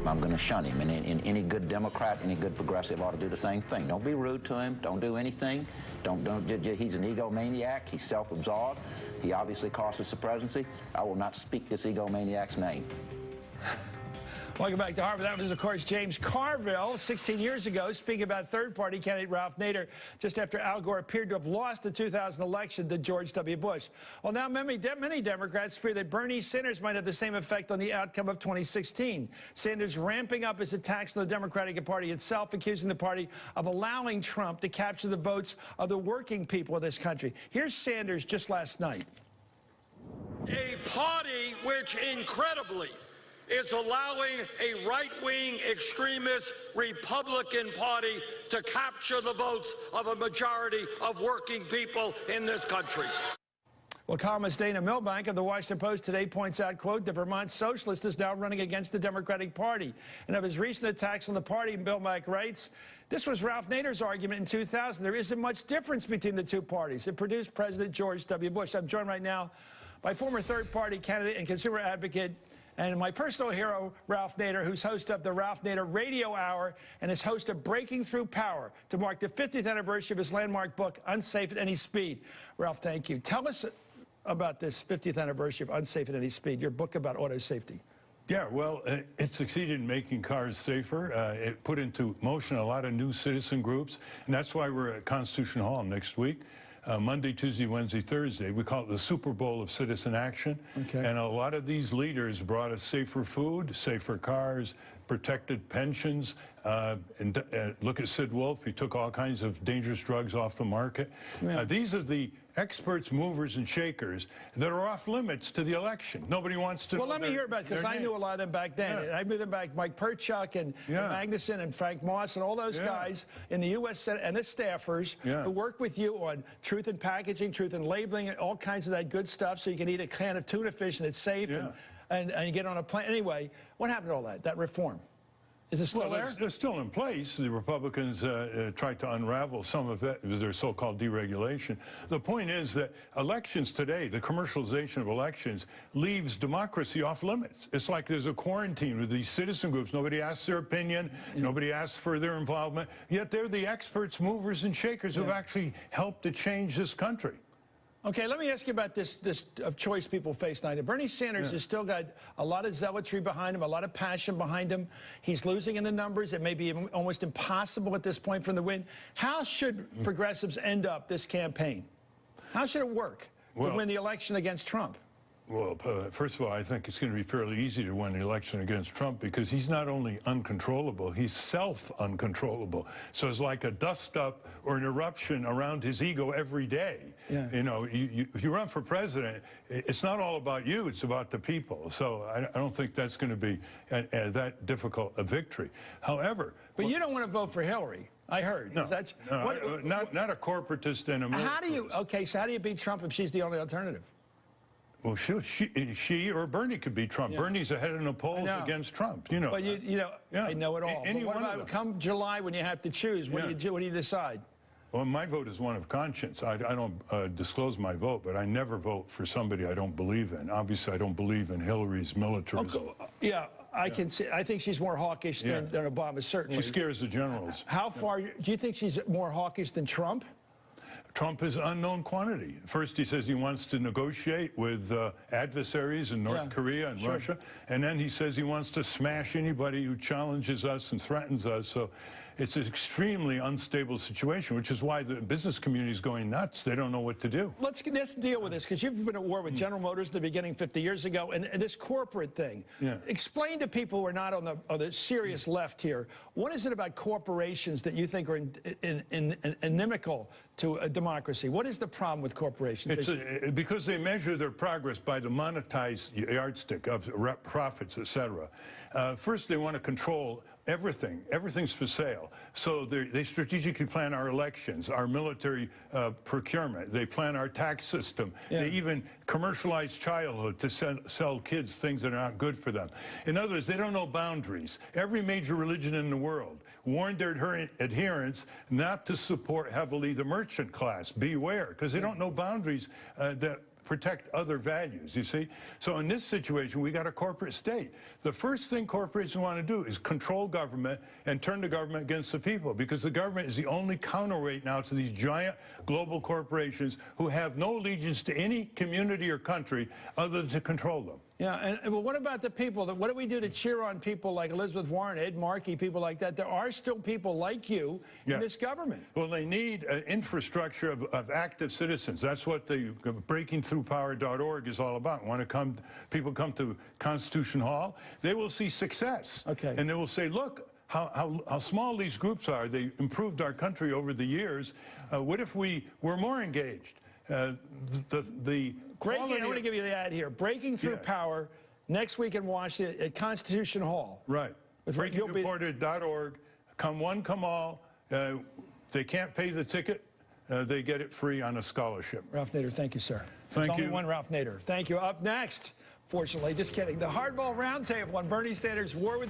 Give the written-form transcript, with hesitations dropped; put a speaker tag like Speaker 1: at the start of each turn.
Speaker 1: I'm going to shun him. And any good Democrat, any good progressive ought to do the same thing. Don't be rude to him. Don't do anything. He's an egomaniac. He's self-absorbed. He obviously cost us the presidency. I will not speak this egomaniac's name.
Speaker 2: Welcome back to Harvard. That was, of course, James Carville 16 years ago, speaking about third-party candidate Ralph Nader just after Al Gore appeared to have lost the 2000 election to George W. Bush. Well, now many Democrats fear that Bernie Sanders might have the same effect on the outcome of 2016. Sanders ramping up his attacks on the Democratic Party itself, accusing the party of allowing Trump to capture the votes of the working people of this country. Here's Sanders just last night.
Speaker 3: A party which incredibly is allowing a right-wing extremist Republican Party to capture the votes of a majority of working people in this country.
Speaker 2: Well, columnist Dana Milbank of the Washington Post today points out, quote, the Vermont socialist is now running against the Democratic Party. And of his recent attacks on the party, Milbank writes, this was Ralph Nader's argument in 2000. There isn't much difference between the two parties. It produced President George W. Bush. I'm joined right now by former third-party candidate and consumer advocate and my personal hero, Ralph Nader, who's host of the Ralph Nader Radio Hour and is host of Breaking Through Power to mark the 50th anniversary of his landmark book, Unsafe at Any Speed. Ralph, thank you. Tell us about this 50th anniversary of Unsafe at Any Speed, your book about auto safety.
Speaker 4: Yeah, well, it succeeded in making cars safer. It put into motion a lot of new citizen groups, and that's why we're at Constitution Hall next week. Monday, Tuesday, Wednesday, Thursday. We call it the Super Bowl of citizen action. Okay. And a lot of these leaders brought us safer food, safer cars, protected pensions. Look at Sid Wolf. He took all kinds of dangerous drugs off the market. Yeah. These are the experts, movers, and shakers that are off limits to the election. Nobody wants to.
Speaker 2: Well, let me hear about it, because I knew a lot of them back then. Yeah. I knew them back, Mike Perchuk and Magnuson and Frank Moss and all those guys in the U.S. Senate and the staffers who work with you on truth in packaging, truth in labeling, all kinds of that good stuff, so you can eat a can of tuna fish and it's safe and you get on a plane. Anyway, what happened to all that reform? Is it still there?
Speaker 4: It's still in place. The Republicans tried to unravel some of it with their so-called deregulation. The point is that elections today, the commercialization of elections, leaves democracy off limits. It's like there's a quarantine with these citizen groups. Nobody asks their opinion. Nobody asks for their involvement. Yet they're the experts, movers, and shakers who've actually helped to change this country.
Speaker 2: Okay, let me ask you about this choice people face tonight. Bernie Sanders has still got a lot of zealotry behind him, a lot of passion behind him. He's losing in the numbers. It may be almost impossible at this point for him to win. How should progressives end up this campaign? How should it work to win the election against Trump?
Speaker 4: Well, first of all, I think it's going to be fairly easy to win the election against Trump because he's not only uncontrollable, he's self-uncontrollable. So it's like a dust-up or an eruption around his ego every day. Yeah. You know, if you run for president, it's not all about you, it's about the people. So I don't think that's going to be that difficult a victory. However...
Speaker 2: But you don't want to vote for Hillary. I heard.
Speaker 4: No, not a corporatist and a militarist.
Speaker 2: How do you, okay, so how do you beat Trump if she's the only alternative?
Speaker 4: Well, she or Bernie could beat Trump. Bernie's ahead in the polls against Trump. You know.
Speaker 2: But you know, I know it all. But what about come July when you have to choose? What do you do? What do you decide?
Speaker 4: Well, my vote is one of conscience. I don't disclose my vote, but I never vote for somebody I don't believe in. Obviously, I don't believe in Hillary's militarism.
Speaker 2: Okay. I can see. I think she's more hawkish than Obama. Certainly,
Speaker 4: she scares the generals.
Speaker 2: How far do you think she's more hawkish than Trump?
Speaker 4: Trump is unknown quantity. First, he says he wants to negotiate with adversaries in North Korea and Russia, and then he says he wants to smash anybody who challenges us and threatens us. So it's an extremely unstable situation, which is why the business community is going nuts. They don't know what to do.
Speaker 2: Let's deal with this, because you've been at war with General Motors in the beginning 50 years ago, and this corporate thing. Explain to people who are not on the serious left here, what is it about corporations that you think are inimical to a democracy? What is the problem with corporations?
Speaker 4: It's because they measure their progress by the monetized yardstick of profits, etc. First, they want to control everything. Everything's for sale. So they strategically plan our elections, our military procurement. They plan our tax system. They even commercialize childhood to sell kids things that are not good for them. In other words, they don't know boundaries. Every major religion in the world warned their adherents not to support heavily the merchant class. Beware, because they don't know boundaries that protect other values, you see? So in this situation, we got a corporate state. The first thing corporations want to do is control government and turn the government against the people, because the government is the only counterweight now to these giant global corporations who have no allegiance to any community or country other than to control them.
Speaker 2: Yeah, and well, what about the people? What do we do to cheer on people like Elizabeth Warren, Ed Markey, people like that? There are still people like you in this government.
Speaker 4: Well, they need an infrastructure of active citizens. That's what the breakingthroughpower.org is all about. People come to Constitution Hall, they will see success. Okay. And they will say, look, how small these groups are. They improved our country over the years. What if we were more engaged?
Speaker 2: I want to give you the ad here. Breaking Through Power, next week in Washington at Constitution Hall.
Speaker 4: Right. Breakingthroughpower.org. Come one, come all. They can't pay the ticket. They get it free on a scholarship.
Speaker 2: Ralph Nader, thank you, sir.
Speaker 4: Thank you.
Speaker 2: Only one Ralph Nader. Thank you. Up next, fortunately, just kidding, the Hardball Roundtable on Bernie Sanders' war with